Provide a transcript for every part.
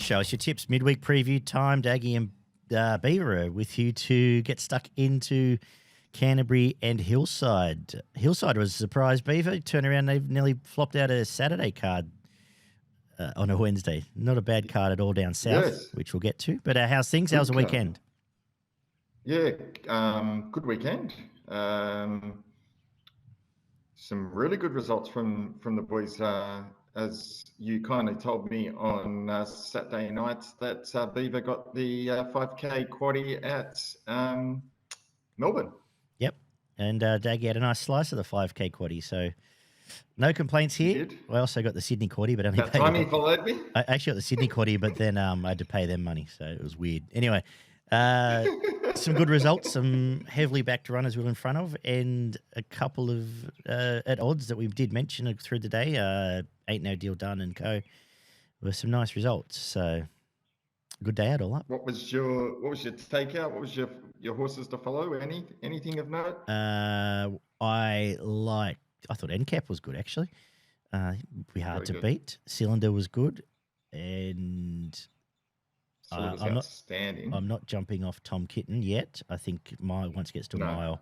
show us your tips. Midweek preview time. Daggy and Beaver are with you to get stuck into Canterbury and Hillside. Hillside was a surprise, Beaver. Turn around, they've nearly flopped out a Saturday card on a Wednesday. Not a bad card at all down south, Yes. which we'll get to. But how's things? How's the weekend? Yeah, good weekend. Some really good results from the boys. As you kind of told me on Saturday night, that Beaver got the 5K quaddie at Melbourne. Yep, and Daggy had a nice slice of the 5K quaddie, so no complaints here. I also got the Sydney quaddie, but only That time he followed me. I actually got the Sydney quaddie, but then I had to pay them money, so it was weird. Anyway, some good results, some heavily backed runners we were in front of, and a couple of at odds that we did mention through the day. Ain't No Deal Done and Co. Were some nice results. So good day out all up. What was your takeout? What was your horses to follow? Anything of note? I thought NCAP was good actually. Be hard to beat. Cylinder was good, and outstanding. I'm not jumping off Tom Kitten yet. I think once it gets to a mile,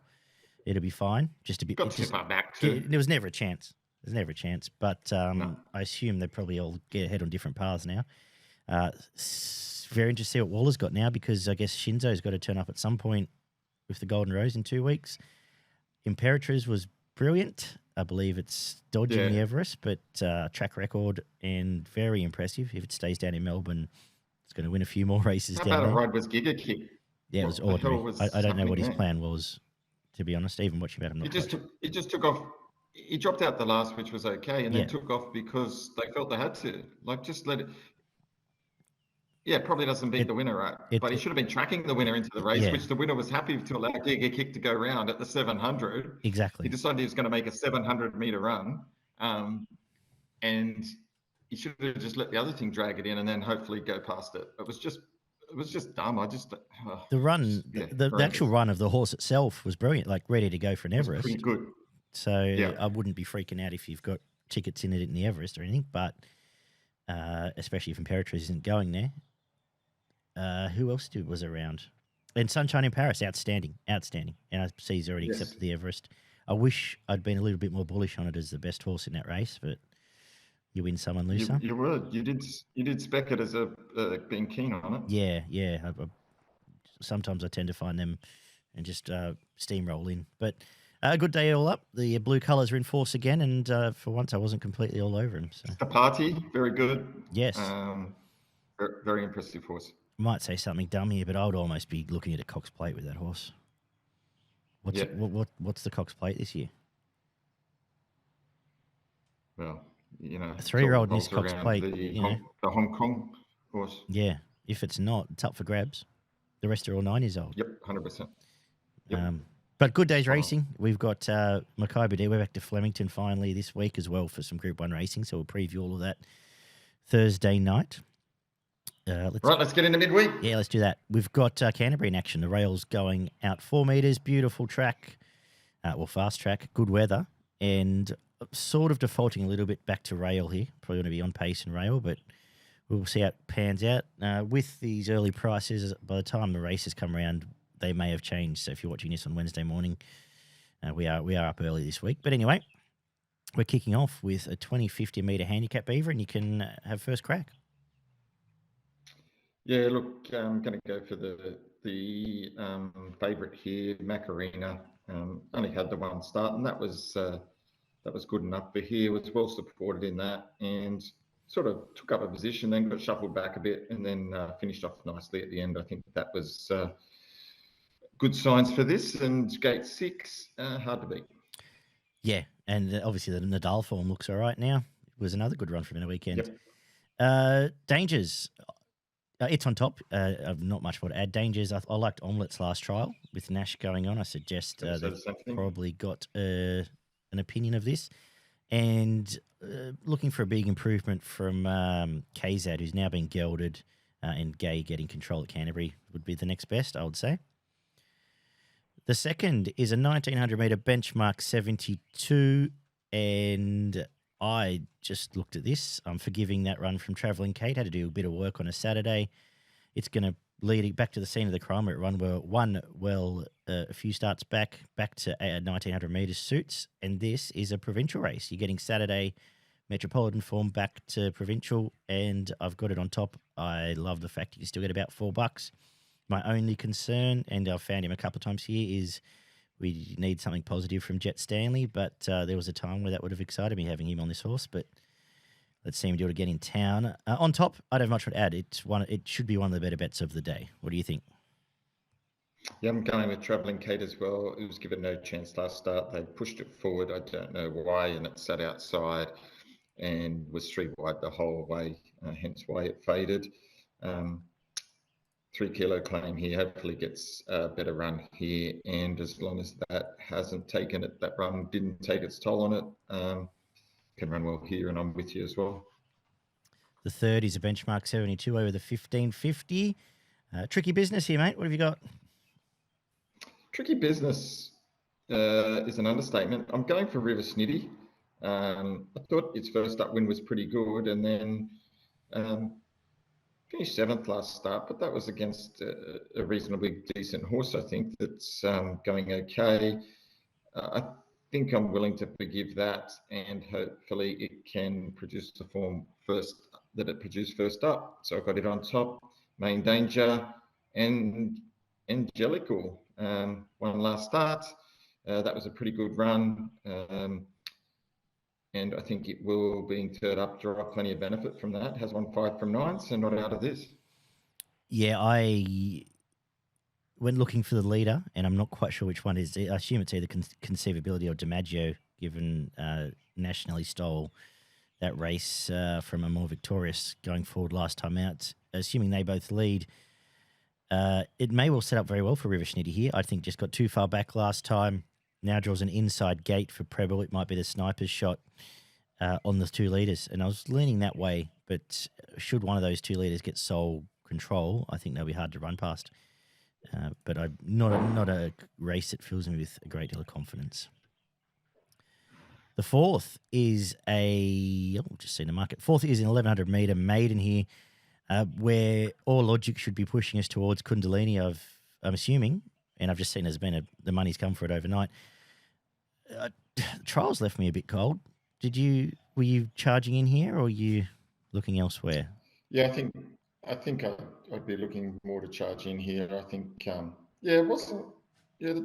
it'll be fine. Just a bit. Got too far back too. There was never a chance. There's never a chance. But I assume they probably all get ahead on different paths now. Very interesting to see what Waller's got now, because I guess Shinzo's got to turn up at some point with the Golden Rose in 2 weeks. Imperatriz was brilliant. I believe it's dodging the Everest, but track record and very impressive. If it stays down in Melbourne, it's going to win a few more races down there. How bad a ride was Giga Kick? Yeah, it was ordinary. I don't know what his plan was, to be honest. Even watching about him, he just took off. He dropped out the last, which was okay, and then took off because they felt they had to. Like, just let it. Yeah, probably doesn't beat the winner, right? But he should have been tracking the winner into the race, which the winner was happy to allow Giga Kick to go round at the 700. Exactly. He decided he was going to make a 700-meter run, and he should have just let the other thing drag it in and then hopefully go past it. It was just dumb. The run, the actual run of the horse itself was brilliant, like ready to go for an Everest. Pretty good. So I wouldn't be freaking out if you've got tickets in it in the Everest or anything, but especially if Imperatriz isn't going there. Who else was around? And Sunshine in Paris, outstanding. And I see he's already accepted the Everest. I wish I'd been a little bit more bullish on it as the best horse in that race, but you win some and lose some. You were. You did spec it as being keen on it. Yeah. Sometimes I tend to find them and just steamroll in. But a good day all up. The blue colours are in force again, and for once I wasn't completely all over him. So. The party, very good. Yes. Very impressive horse. Might say something dumb here, but I would almost be looking at a Cox Plate with that horse. What's the Cox Plate this year? Well, a 3-year-old in this Cox Plate, the Hong Kong horse. Yeah, if it's not, it's up for grabs. The rest are all 9 years old. Yep, 100%. Yep. But good days racing. We've got Mackay Biddy. We're back to Flemington finally this week as well for some Group 1 racing, so we'll preview all of that Thursday night. Let's get into midweek. Yeah, let's do that. We've got Canterbury in action. The rail's going out 4 metres. Beautiful track. Fast track. Good weather. And sort of defaulting a little bit back to rail here. Probably going to be on pace and rail, but we'll see how it pans out. With these early prices, by the time the races come around, they may have changed. So if you're watching this on Wednesday morning, we are up early this week. But anyway, we're kicking off with a 20-50 metre handicap, Beaver, and you can have first crack. Yeah, look, I'm going to go for the favourite here, Macarena. Only had the one start, and that was good enough for here. Was well supported in that, and sort of took up a position, then got shuffled back a bit, and then finished off nicely at the end. I think that was good signs for this. And gate 6, hard to beat. Yeah, and obviously the Nadal form looks all right now. It was another good run from the weekend. Yep. Dangers. It's on top. I've not much more to add. Dangers. I liked Omelet's last trial with Nash going on. I suggest they've probably got an opinion of this. And looking for a big improvement from KZAD, who's now been gelded, and Gay getting control at Canterbury would be the next best, I would say. The second is a 1,900 metre benchmark 72, and I just looked at this. I'm forgiving that run from Travelling Kate. Had to do a bit of work on a Saturday. It's going to lead it back to the scene of the crime where it won well a few starts back to 1900 metres suits. And this is a provincial race. You're getting Saturday Metropolitan form back to provincial, and I've got it on top. I love the fact you can still get about $4. My only concern, and I've found him a couple of times here, is we need something positive from Jet Stanley, but there was a time where that would have excited me having him on this horse, but let's see him do it again in town. On top, I don't have much to add. It should be one of the better bets of the day. What do you think? Yeah, I'm going with Travelling Kate as well. It was given no chance last start. They pushed it forward. I don't know why, and it sat outside and was 3 wide the whole way, hence why it faded. 3 kilo claim here, hopefully gets a better run here, and as long as that hasn't taken it, that run didn't take its toll on it, can run well here, and I'm with you as well. The third is a benchmark 72 over the 1550. Tricky business here, mate. What have you got? Tricky business is an understatement. I'm going for River Snitty. I thought its first up win was pretty good, and then finished 7th last start, but that was against a reasonably decent horse, I think, that's going okay. I think I'm willing to forgive that, and hopefully it can produce the form that it produced first up. So I've got it on top. Main Danger and Angelical won last start. That was a pretty good run. And I think it will, being third up, draw plenty of benefit from that. Has won 5 from 9, so not out of this. Yeah, I went looking for the leader, and I'm not quite sure which one is. I assume it's either Conceivability or DiMaggio, given Nationally stole that race from a more victorious going forward last time out. Assuming they both lead, it may well set up very well for River Schnitty here. I think just got too far back last time. Now draws an inside gate for Preble. It might be the sniper's shot on the 2 leaders. And I was leaning that way, but should one of those 2 leaders get sole control, I think they'll be hard to run past. But I'm not a race that fills me with a great deal of confidence. The fourth is just seen the market. Fourth is an 1100 metre maiden here, where all logic should be pushing us towards Kundalini. I'm assuming, and I've just seen there's been the money's come for it overnight. Trials left me a bit cold. Were you charging in here, or were you looking elsewhere? Yeah, I think I'd be looking more to charge in here. I think, it wasn't. Yeah,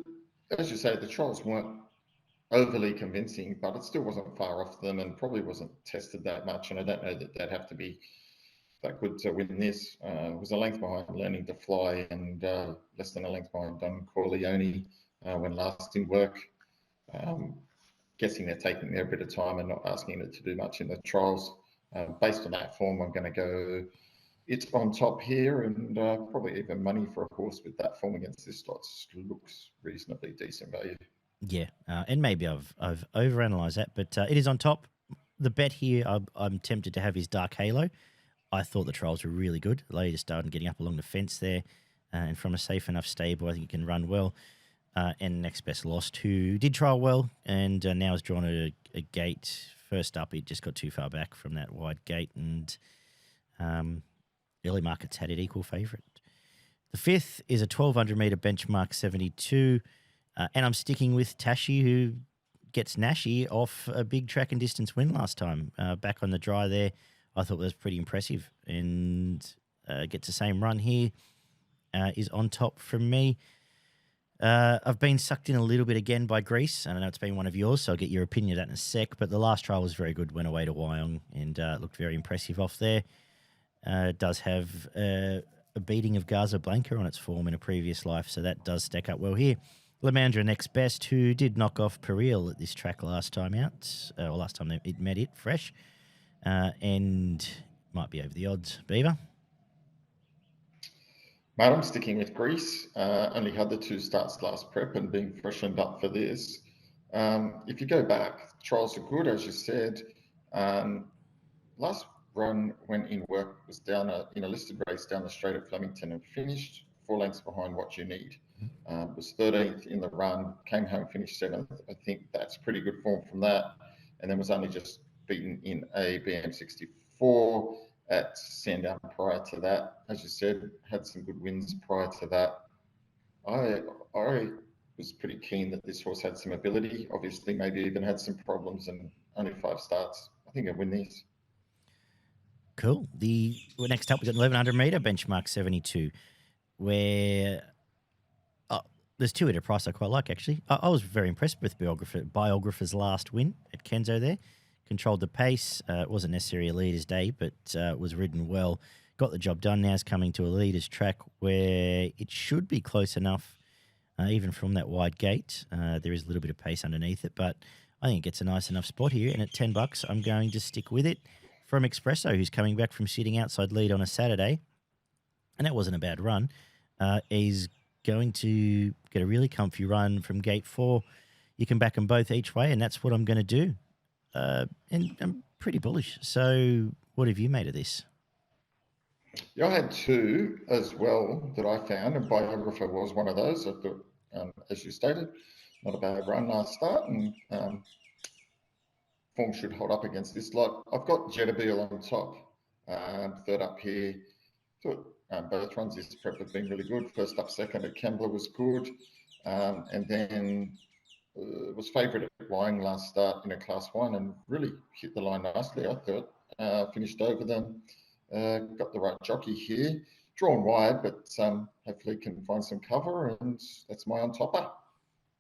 as you say, the trials weren't overly convincing, but it still wasn't far off them, and probably wasn't tested that much. And I don't know that they'd have to be that good to win this. It was a length behind Learning to Fly, and less than a length behind Don Corleone when last in work. Guessing they're taking their bit of time and not asking it to do much in the trials. Based on that form, I'm going to go it's on top here, and probably even money for a horse with that form against this lot looks reasonably decent value. Yeah, and maybe I've overanalyzed that, but it is on top. The bet here, I'm tempted to have is Dark Halo. I thought the trials were really good. The lady just started getting up along the fence there, and from a safe enough stable, I think it can run well. And Next Best Lost, who did trial well, and now has drawn a gate. First up, it just got too far back from that wide gate, and early markets had it equal favourite. The fifth is a 1200 metre benchmark 72, and I'm sticking with Tashi, who gets Nashi off a big track and distance win last time. Back on the dry there, I thought was pretty impressive, and gets the same run here. Is on top from me. I've been sucked in a little bit again by Greece, and I know it's been one of yours, so I'll get your opinion of that in a sec, but the last trial was very good, went away to Wyong, and looked very impressive off there. It does have a beating of Gaza Blanca on its form in a previous life, so that does stack up well here. Lemandra Next Best, who did knock off Peril at this track last time out, or last time it met it fresh, and might be over the odds. Beaver? Mate, I'm sticking with Greece. Only had the 2 starts last prep and being freshened up for this. If you go back, trials are good, as you said. Last run when in work was down in a listed race down the straight at Flemington and finished 4 lengths behind What You Need. Was 13th in the run, came home, finished 7th. I think that's pretty good form from that. And then was only just beaten in a BM64 at Sandown prior to that. As you said, had some good wins prior to that. I was pretty keen that this horse had some ability. Obviously, maybe even had some problems and only 5 starts. I think I'll win these. Cool. Next up, we've got 1100 metre benchmark 72, where there's 2 at a price I quite like, actually. I was very impressed with Biographer's last win at Kenzo there. Controlled the pace. It wasn't necessarily a leader's day, but was ridden well. Got the job done. Now it's coming to a leader's track where it should be close enough, even from that wide gate. There is a little bit of pace underneath it, but I think it gets a nice enough spot here. And at $10, I'm going to stick with it. From Espresso, who's coming back from sitting outside lead on a Saturday, and that wasn't a bad run, is going to get a really comfy run from gate 4. You can back them both each way, and that's what I'm going to do. And I'm pretty bullish. So what have you made of this? Yeah, I had 2 as well that I found, and Biographer was one of those. I thought, as you stated, not a bad run last start, and form should hold up against this lot. I've got Jetabil on top, third up here. Thought both runs this prep have been really good. First up, second at Kembla was good, and then was favourite at Wyong last start in a Class 1 and really hit the line nicely, I thought. Finished over them, got the right jockey here. Drawn wide, but hopefully can find some cover, and that's my on topper.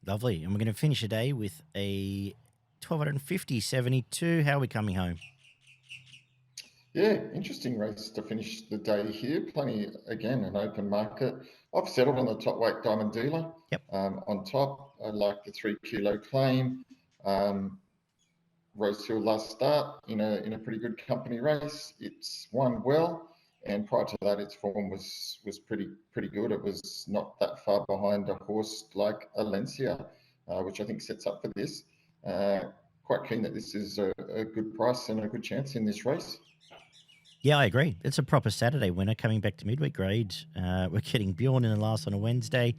Lovely. And we're going to finish the day with a 1250.72. How are we coming home? Yeah, interesting race to finish the day here. Plenty, again, an open market. I've settled on the top weight Diamond Dealer. Yep. On top, I like the 3 kilo claim. Rose Hill last start in a pretty good company race. It's won well, and prior to that, its form was pretty good. It was not that far behind a horse like Alencia, which I think sets up for this. Quite keen that this is a good price and a good chance in this race. Yeah, I agree. It's a proper Saturday winner coming back to midweek grade. We're getting Bjorn in the last on a Wednesday,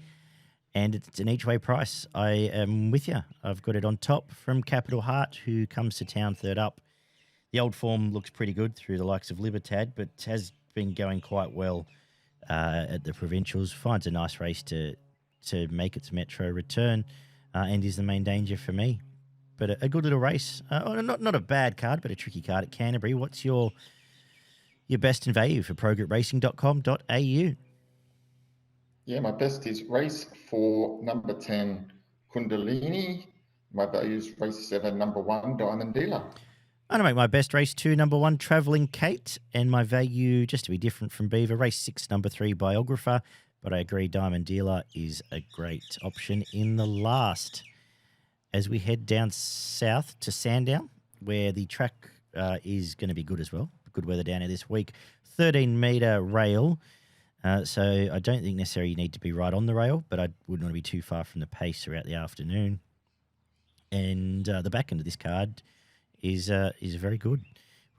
and it's an each-way price. I am with you. I've got it on top from Capital Heart, who comes to town third up. The old form looks pretty good through the likes of Libertad, but has been going quite well at the provincials. Finds a nice race to make its metro return, and is the main danger for me. But a good little race. Not a bad card, but a tricky card at Canterbury. What's your best in value for progretracing.com.au? Yeah, my best is race 4, number 10, Kundalini. My value is race 7, number 1, Diamond Dealer. I'm going to make my best race 2, number 1, Travelling Kate, and my value, just to be different from Beaver, race 6, number 3, Biographer. But I agree, Diamond Dealer is a great option in the last. As we head down south to Sandown, where the track is going to be good as well. Good weather down here this week. 13-metre rail. So I don't think necessarily you need to be right on the rail, but I wouldn't want to be too far from the pace throughout the afternoon. And the back end of this card is very good.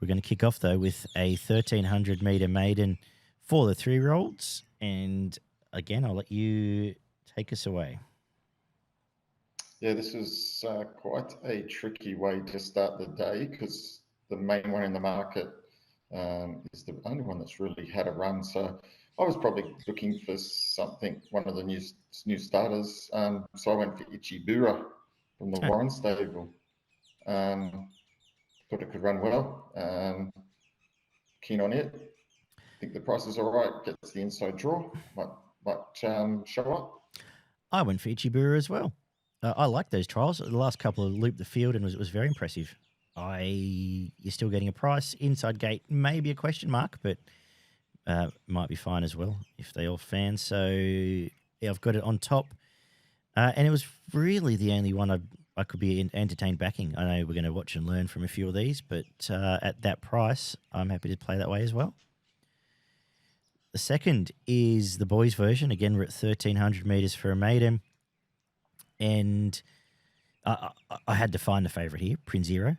We're going to kick off, though, with a 1,300-metre maiden for the 3-year-olds. And, again, I'll let you take us away. Yeah, this was quite a tricky way to start the day because the main one in the market is the only one that's really had a run. So I was probably looking for something, one of the new starters. So I went for Ichibura from the Warren stable. Thought it could run well. Keen on it. Think the price is all right. Gets the inside draw. Might show up. I went for Ichibura as well. I like those trials. The last couple of looped the field and was very impressive. You're still getting a price. Inside gate, maybe a question mark, but might be fine as well if they all fan. So yeah, I've got it on top. And it was really the only one I could be entertained backing. I know we're going to watch and learn from a few of these, but at that price, I'm happy to play that way as well. The second is the boys' version. Again, we're at 1,300 metres for a maiden. And I had to find the favourite here, Prinzero.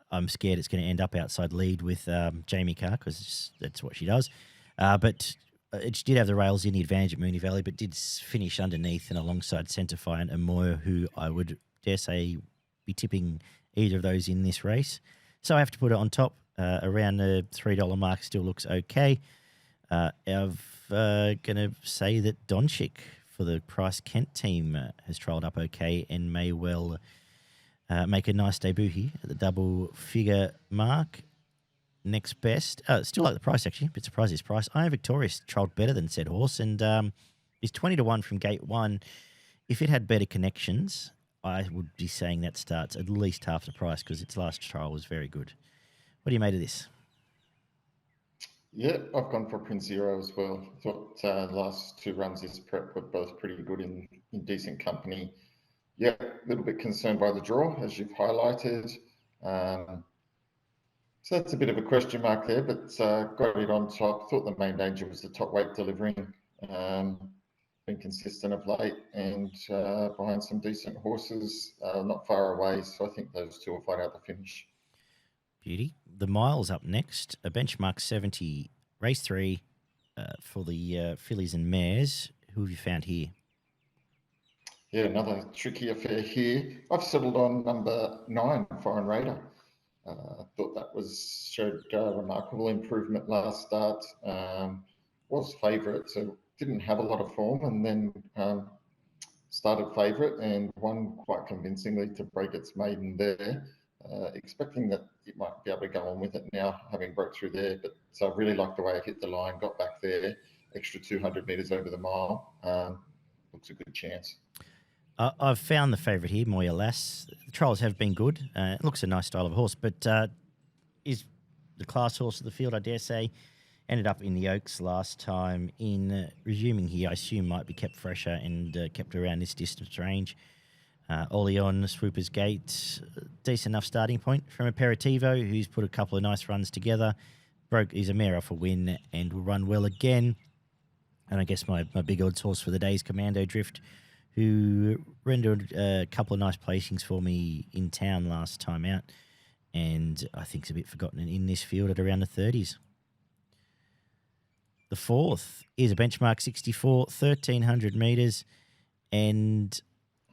I'm scared it's going to end up outside lead with Jamie Carr because that's what she does. But it did have the rails in the advantage at Moonee Valley, but did finish underneath and alongside Centrefire and Amoya, who I would dare say be tipping either of those in this race. So I have to put it on top. Around the $3 mark still looks okay. I'm going to say that Doncic for the Price Kent team has trialled up okay and may well make a nice debut here at the double-figure mark. Next best, still like the price actually. A bit surprised his price. Iron Victorious trialled better than said horse, and he's 20-1 from gate one. If it had better connections, I would be saying that starts at least half the price because its last trial was very good. What do you make of this? Yeah, I've gone for Prince Zero as well. Thought the last two runs this prep were both pretty good in decent company. Yeah, a little bit concerned by the draw, as you've highlighted. So that's a bit of a question mark there, but got it on top. Thought the main danger was the top weight delivering. Been consistent of late and behind some decent horses, not far away. So I think those two will fight out the finish. Beauty. The mile's up next. A benchmark 70, race 3 for the fillies and mares. Who have you found here? Yeah, another tricky affair here. I've settled on number 9, Foreign Raider. Thought that showed remarkable improvement last start. Was favourite, so didn't have a lot of form, and then started favourite and won quite convincingly to break its maiden there. Expecting that it might be able to go on with it now, having broke through there. But so I really liked the way it hit the line, got back there, extra 200 metres over the mile. Looks a good chance. I've found the favourite here, Moya Lass. The trials have been good. It looks a nice style of horse, but is the class horse of the field, I dare say. Ended up in the Oaks last time. In resuming here, I assume might be kept fresher and kept around this distance range. Oleon, Swooper's Gate, decent enough starting point from Aperitivo, who's put a couple of nice runs together. He's a mare off a win and will run well again. And I guess my big odds horse for the day is Commando Drift, who rendered a couple of nice placings for me in town last time out, and I think it's a bit forgotten in this field at around the 30s. The fourth is a benchmark 64, 1,300 metres, and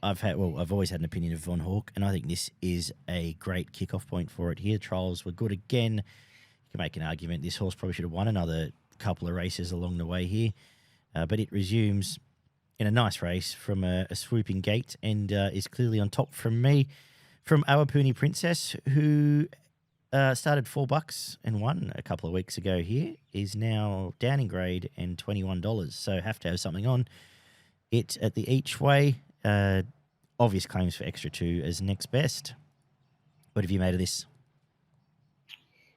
I've always had an opinion of Von Hawk, and I think this is a great kickoff point for it here. Trials were good again. You can make an argument this horse probably should have won another couple of races along the way here, but it resumes in a nice race from a swooping gate and is clearly on top from me. From Awapuni Princess, who started $4 and won a couple of weeks ago here, is now down in grade and $21. So have to have something on it at the each way. Obvious claims for extra 2 as next best. What have you made of this?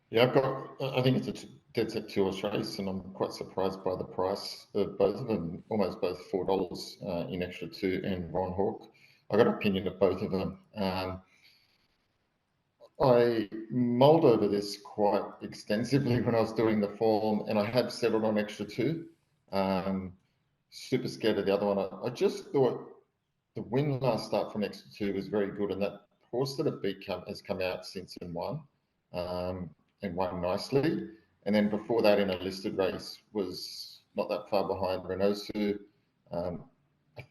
Yeah, I think it's a dead set 2-horse race, and I'm quite surprised by the price of both of them, almost both $4 in extra 2 and Von Hawk. I got an opinion of both of them. I mulled over this quite extensively when I was doing the form, and I have settled on extra 2. Super scared of the other one. I just thought the win last start from extra 2 was very good, and that horse that it beat has come out since and won nicely. And then before that, in a listed race, was not that far behind Renosu. I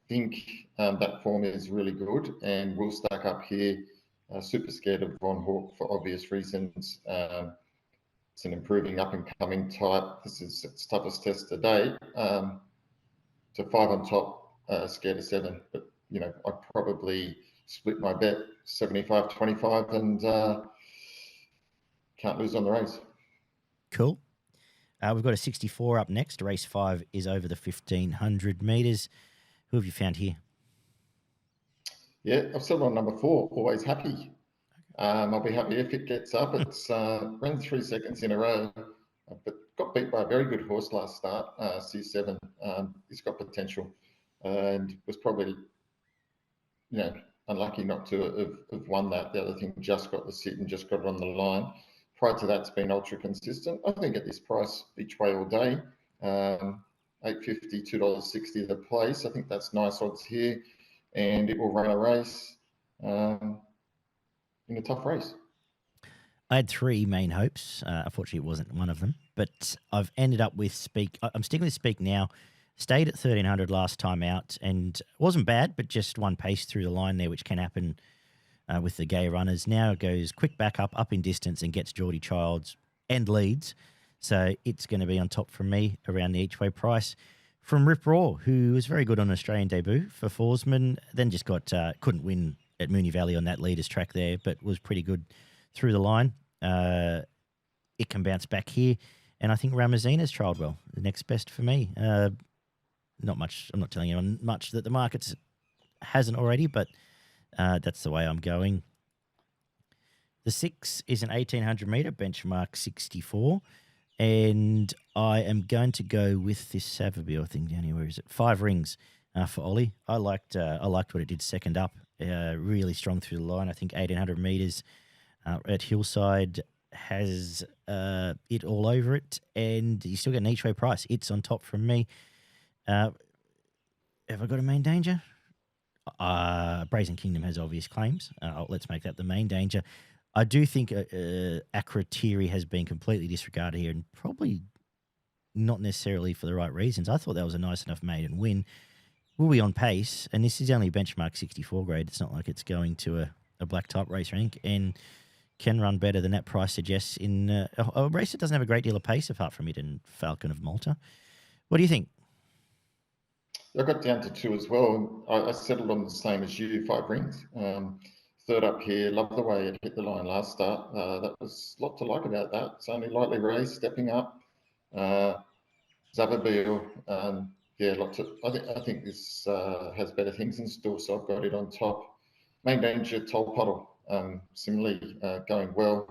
think that form is really good and will stack up here. Super scared of Von Hawk for obvious reasons. It's an improving up-and-coming type. This is its toughest test to date. So 5 on top, scared of 7. But, I'd probably split my bet 75-25 and can't lose on the race. Cool. We've got a 64 up next. Race 5 is over the 1,500 metres. Who have you found here? Yeah, I've settled on number 4, Always Happy. I'll be happy if it gets up. It's ran 3 seconds in a row, but got beat by a very good horse last start, C7. He's got potential and was probably, unlucky not to have won that. The other thing, just got the sit and just got it on the line. Prior to that, it's been ultra consistent. I think at this price, each way all day, $8.50, $2.60 the place. I think that's nice odds here, and it will run a race in a tough race. I had 3 main hopes. Unfortunately, it wasn't one of them, but I've ended up with Speak. I'm sticking with Speak now. Stayed at 1,300 last time out, and it wasn't bad, but just one pace through the line there, which can happen with the gay runners. Now it goes quick back up in distance and gets Geordie Childs and leads. So it's going to be on top from me around the each-way price. From Rip Raw, who was very good on Australian debut for Forsman, then just couldn't win at Moonee Valley on that leaders track there, but was pretty good through the line. It can bounce back here. And I think Ramazina's trialled well. The next best for me. Not much. I'm not telling anyone much that the market hasn't already, but that's the way I'm going. The 6 is an 1,800-metre benchmark 64. And I am going to go with this Savabeel thing down here. Where is it? 5 rings for Ollie. I liked what it did second up. Really strong through the line. I think 1,800 metres at Hillside has it all over it. And you still get an each-way price. It's on top from me. Have I got a main danger? Brazen Kingdom has obvious claims. Let's make that the main danger. I do think Akratiri has been completely disregarded here, and probably not necessarily for the right reasons. I thought that was a nice enough maiden win. Will be on pace, and this is only benchmark 64 grade. It's not like it's going to a black type race rank, and can run better than that price suggests in a race that doesn't have a great deal of pace apart from it and Falcon of Malta. What do you think? I got down to 2 as well. I settled on the same as you, 5 rings. Third up here, love the way it hit the line last start. That was a lot to like about that. It's only lightly raced, stepping up. Zavabeel, lots of. I think this has better things in store, so I've got it on top. Main danger, Toll Puddle, similarly going well.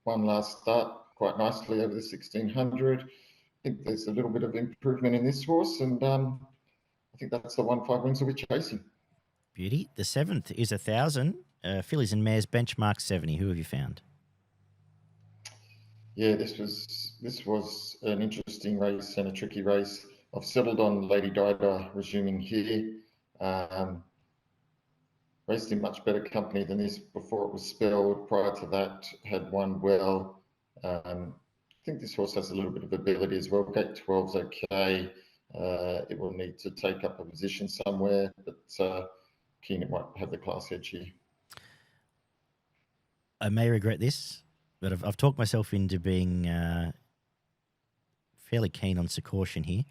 One last start quite nicely over the 1,600. I think there's a little bit of improvement in this horse, and I think that's the one 5 rings will be chasing. Beauty. The 7th is 1,000. Fillies and Mares benchmark 70. Who have you found? Yeah, this was an interesting race and a tricky race. I've settled on Lady Dida resuming here. Raced in much better company than this before it was spelled. Prior to that, had won well. I think this horse has a little bit of ability as well. Gate 12's okay. It will need to take up a position somewhere, but Keen might have the class edge here. I may regret this, but I've talked myself into being fairly keen on Secuation here.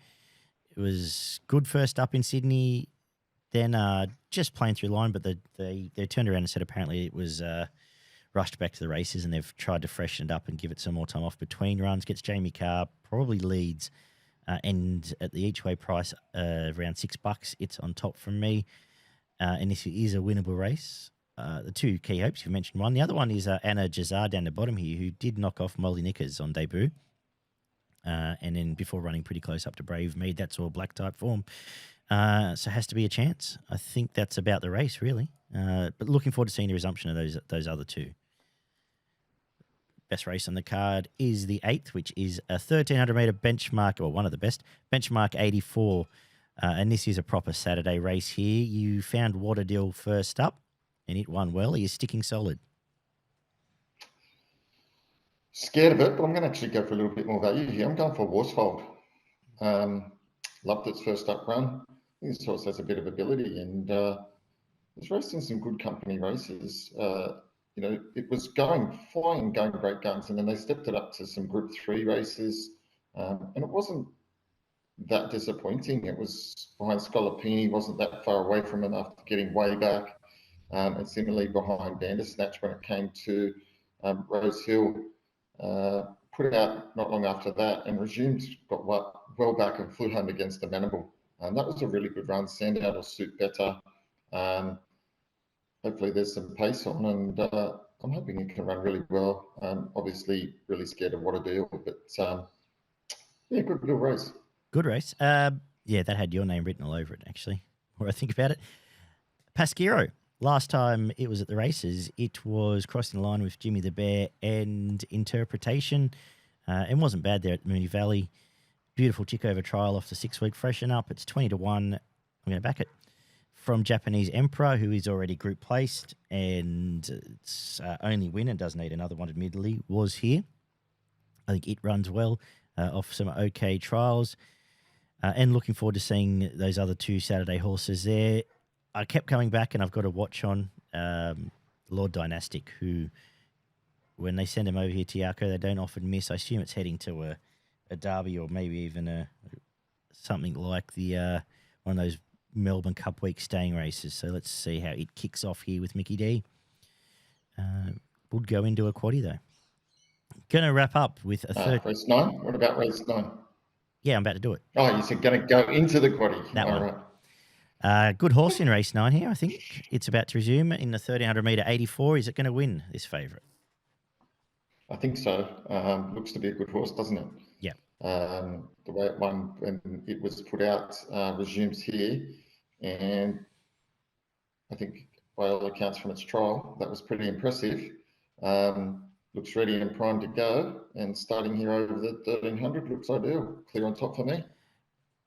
It was good first up in Sydney, then just playing through line, but they turned around and said apparently it was rushed back to the races, and they've tried to freshen it up and give it some more time off between runs. Gets Jamie Carr, probably leads, and at the each way price around $6, it's on top from me. And this is a winnable race. The 2 key hopes, you mentioned one. The other one is Anna Jazar down the bottom here, who did knock off Molly Knickers on debut. And then before running pretty close up to Brave Mead, that's all black type form. So has to be a chance. I think that's about the race, really. But looking forward to seeing the resumption of those other 2. Best race on the card is the 8th, which is a 1,300-metre benchmark, or one of the best, benchmark 84. And this is a proper Saturday race here. You found Waterdale first up, and it won well. He is sticking solid. Scared of it, but I'm going to actually go for a little bit more value here. I'm going for Worsfold. Loved its first up run. I think this horse has a bit of ability, and it's raced in some good company races. It was going great guns, and then they stepped it up to some Group 3 races, and it wasn't that disappointing. It was behind Scolopini, wasn't that far away from it after getting way back, and similarly behind Bandersnatch when it came to Rose Hill. Put it out not long after that, and resumed, got well back and flew home against the Manable. And that was a really good run. Sandown will suit better. Hopefully there's some pace on, and I'm hoping it can run really well. Obviously really scared of Waterdale, but good little race. Good race. That had your name written all over it, actually, when I think about it. Pascero. Last time it was at the races, it was crossing the line with Jimmy the Bear and Interpretation. It wasn't bad there at Moonee Valley. Beautiful tick over trial off the 6-week freshen up. It's 20-1. I'm going to back it. From Japanese Emperor, who is already group placed, and its only win, and does need another one admittedly, was here. I think it runs well off some okay trials. And looking forward to seeing those other 2 Saturday horses there. I kept coming back, and I've got a watch on Lord Dynastic, who, when they send him over here to Yarko, they don't often miss. I assume it's heading to a derby or maybe even something like the one of those Melbourne Cup week staying races. So let's see how it kicks off here with Mickey D. Would go into a quaddie though. Going to wrap up with a third. Race 9? What about race 9? Yeah, I'm about to do it. Oh, you said going to go into the quaddie. That one. Right. Good horse in race 9 here. I think it's about to resume in the 1300 metre 84. Is it going to win this favourite? I think so. Looks to be a good horse, doesn't it? Yeah. The way it won when it was put out resumes here. And I think by all accounts from its trial, that was pretty impressive. Looks ready and primed to go. And starting here over the 1300 looks ideal. Clear on top for me.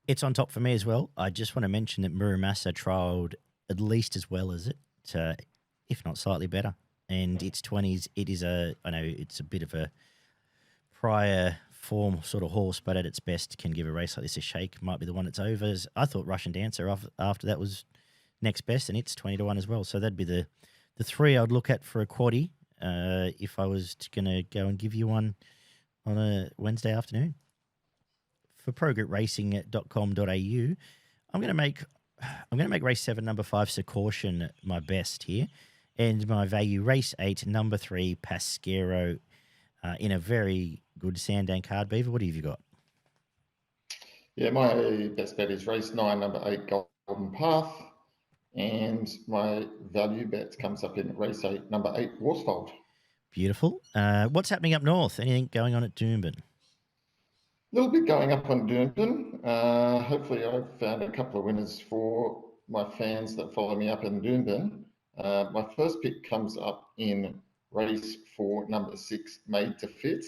It's on top for me as well. I just want to mention that Muramasa trialled at least as well as it, if not slightly better. And its 20s, I know it's a bit of a prior form sort of horse, but at its best can give a race like this a shake. Might be the one it's over. I thought Russian Dancer after that was next best, and it's 20-1 as well. So that'd be the three I'd look at for a quaddie if I was going to go and give you one on a Wednesday afternoon. For progritracing.com.au, I'm going to make race 7, number 5 Secuation my best here, and my value race 8, number 3 Pascero in a very good Sandown card. Beaver, what have you got? Yeah, my best bet is race 9, number 8 Golden Path, and my value bet comes up in race 8, number 8 Worsfold. Beautiful. What's happening up north? Anything going on at Doomben? A little bit going up on Doomben. Hopefully I've found a couple of winners for my fans that follow me up in Doomben. My first pick comes up in race 4, number 6, Made to Fit.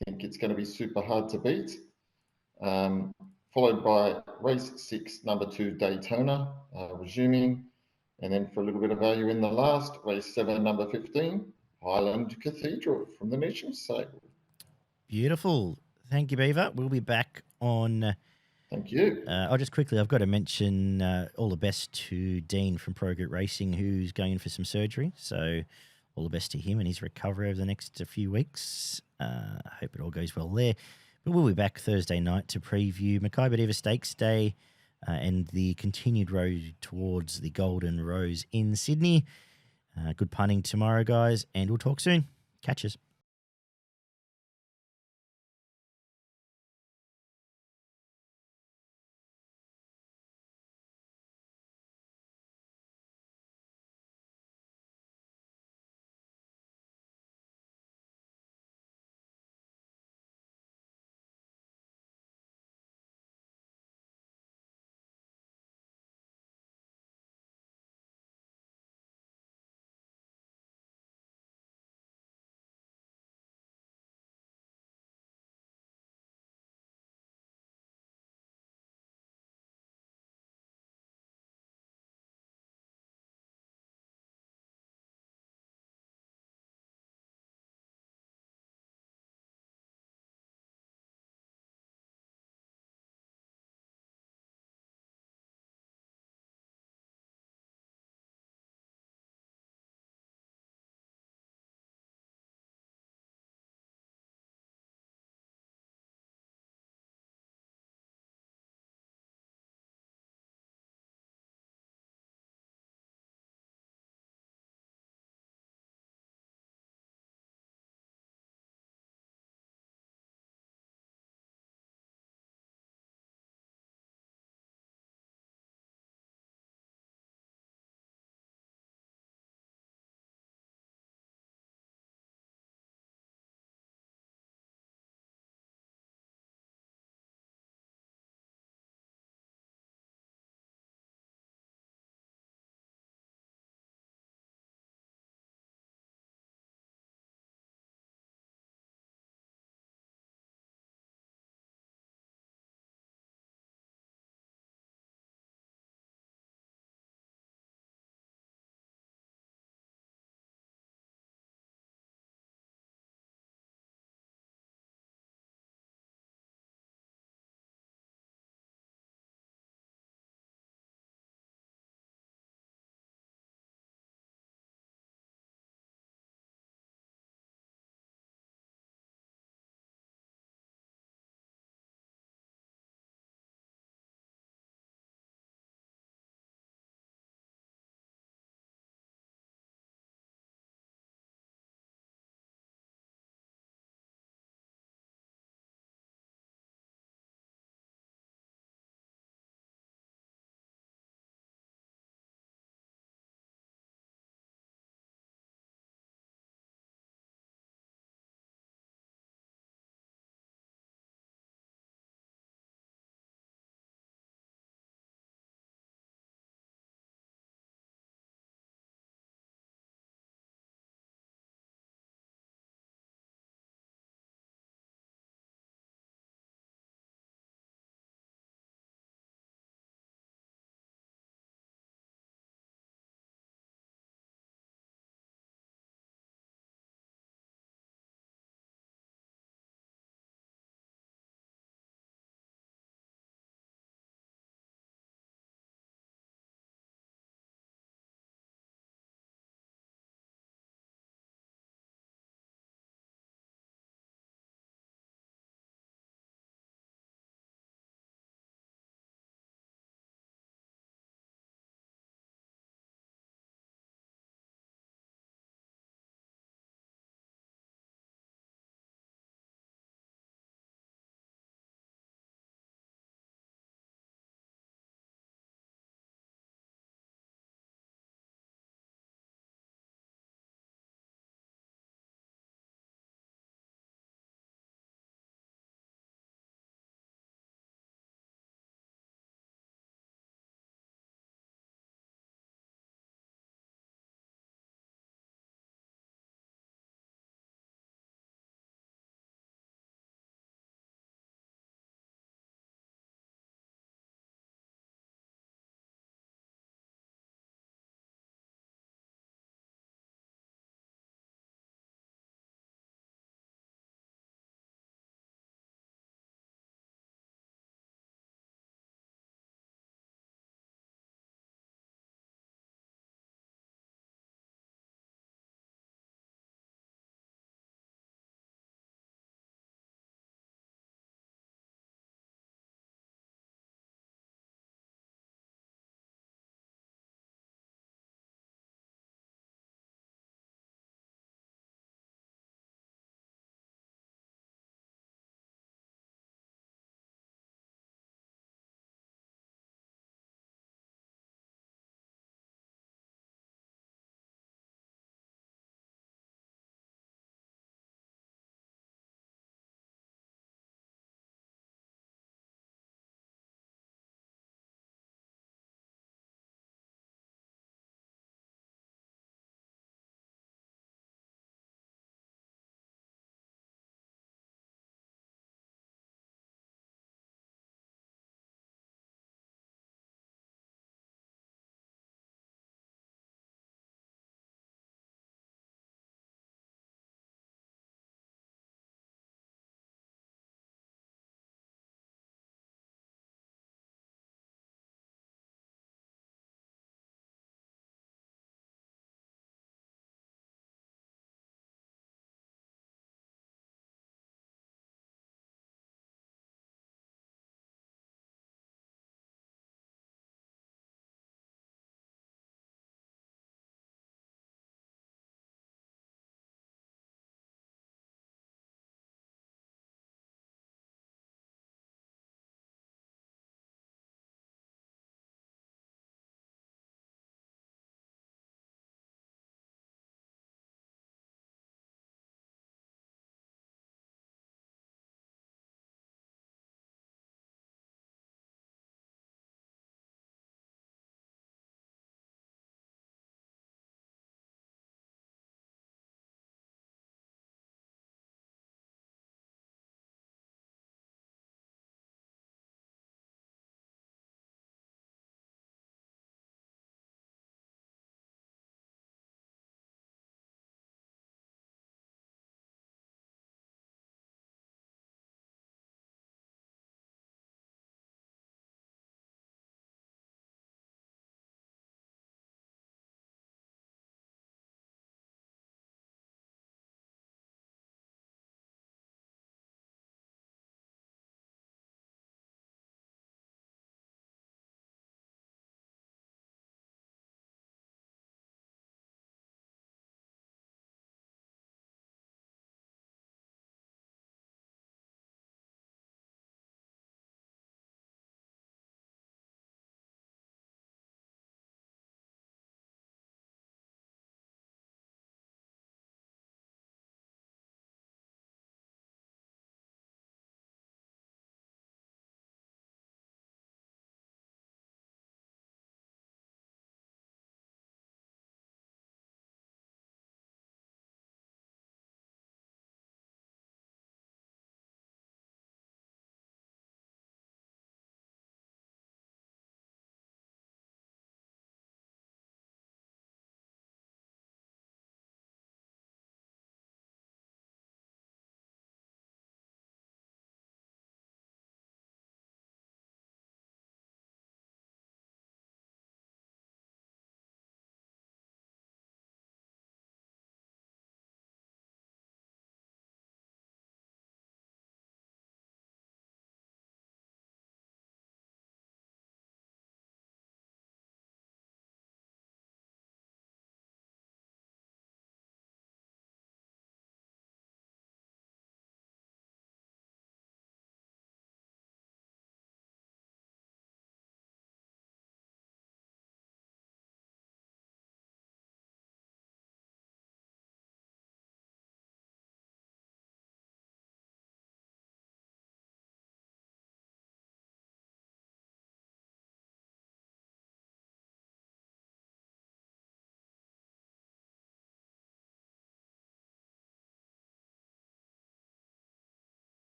I think it's going to be super hard to beat. Followed by race 6, number 2, Daytona, resuming. And then for a little bit of value in the last, race 7, number 15, Highland Cathedral from the National Stable. Beautiful. Thank you, Beaver. We'll be back on. Thank you. I've got to mention all the best to Dean from Pro Group Racing, who's going in for some surgery. So all the best to him and his recovery over the next few weeks. I hope it all goes well there. But we'll be back Thursday night to preview Mackay Bediva Stakes Day and the continued road towards the Golden Rose in Sydney. Good punning tomorrow, guys, and we'll talk soon. Catch us.